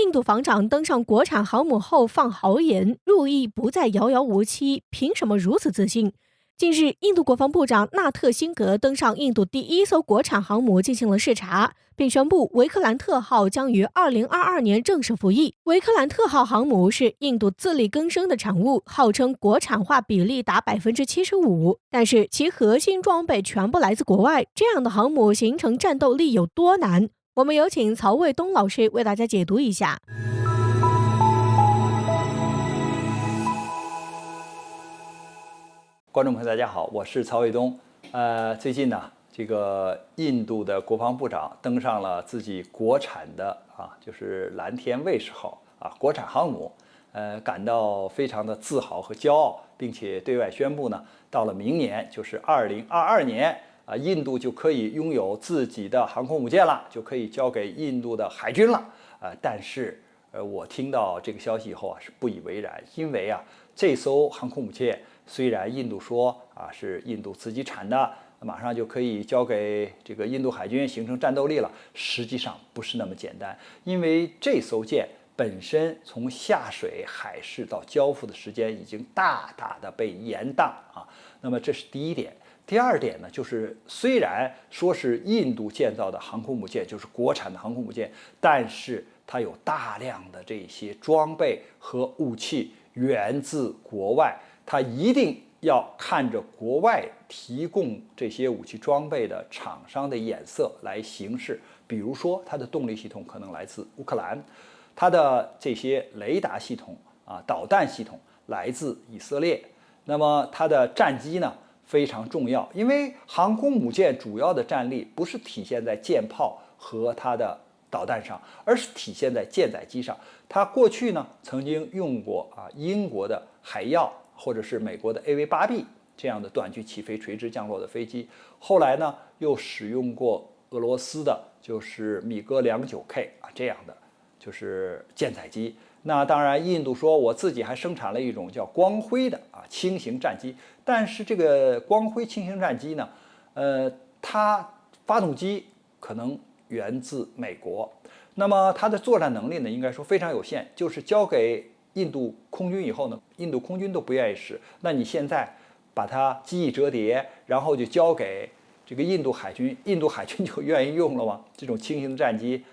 印度防长登上国产航母后放豪言，入役不再遥遥无期，凭什么如此自信？近日，印度国防部长纳特辛格登上印度第一艘国产航母进行了视察，并宣布维克兰特号将于2022年正式服役。维克兰特号航母是印度自力更生的产物，号称国产化比例达75%，但是其核心装备全部来自国外，这样的航母形成战斗力有多难？我们有请曹卫东老师为大家解读一下。观众朋友，大家好，我是曹卫东。最近呢，这个印度的国防部长登上了自己国产的就是蓝天卫士号国产航母，感到非常的自豪和骄傲，并且对外宣布呢，到了明年，就是2022年印度就可以拥有自己的航空母舰了，就可以交给印度的海军了。但是我听到这个消息以后是不以为然，因为这艘航空母舰虽然印度说是印度自己产的，马上就可以交给这个印度海军形成战斗力了，实际上不是那么简单，因为这艘舰本身从下水海试到交付的时间已经大大的被延宕那么这是第一点。第二点呢，就是虽然说是印度建造的航空母舰，就是国产的航空母舰，但是它有大量的这些装备和武器源自国外，它一定要看着国外提供这些武器装备的厂商的眼色来行事。比如说，它的动力系统可能来自乌克兰，它的这些雷达系统导弹系统来自以色列。那么它的战机呢非常重要，因为航空母舰主要的战力不是体现在舰炮和它的导弹上，而是体现在舰载机上。它过去呢曾经用过英国的海鹞或者是美国的 AV-8B 这样的短距起飞垂直降落的飞机，后来呢又使用过俄罗斯的就是米格29K 这样的就是舰载机。那当然印度说我自己还生产了一种叫光辉的轻型战机，但是这个光辉轻型战机呢它发动机可能源自美国，那么它的作战能力呢应该说非常有限，就是交给印度空军以后呢，印度空军都不愿意使，那你现在把它机翼折叠，然后就交给这个印度海军，印度海军就愿意用了吗？这种轻型的战机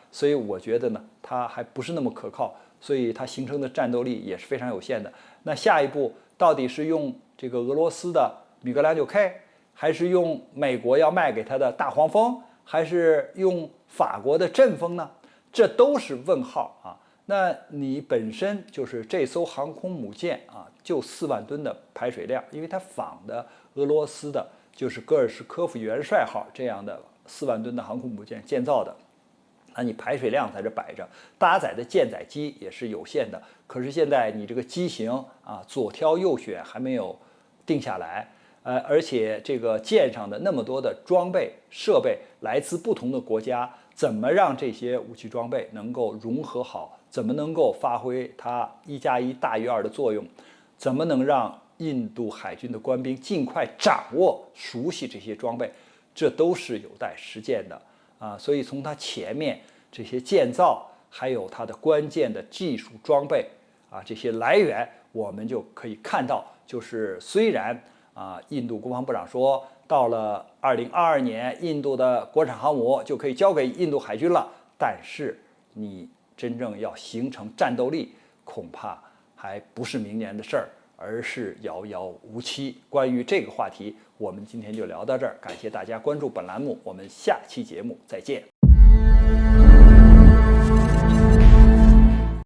所以我觉得呢它还不是那么可靠，所以它形成的战斗力也是非常有限的。那下一步到底是用这个俄罗斯的米格29K，还是用美国要卖给它的大黄蜂，还是用法国的阵风呢？这都是问号那你本身就是这艘航空母舰就4万吨的排水量，因为它仿的俄罗斯的就是戈尔什科夫元帅号这样的4万吨的航空母舰建造的，那你排水量在这摆着，搭载的舰载机也是有限的。可是现在你这个机型左挑右选还没有定下来，而且这个舰上的那么多的装备设备来自不同的国家，怎么让这些武器装备能够融合好？怎么能够发挥它1+1大于2的作用？怎么能让印度海军的官兵尽快掌握、熟悉这些装备？这都是有待实践的所以从它前面这些建造，还有它的关键的技术装备这些来源，我们就可以看到，就是虽然印度国防部长说到了2022年，印度的国产航母就可以交给印度海军了，但是你真正要形成战斗力，恐怕还不是明年的事儿，而是遥遥无期。关于这个话题，我们今天就聊到这儿，感谢大家关注本栏目，我们下期节目再见。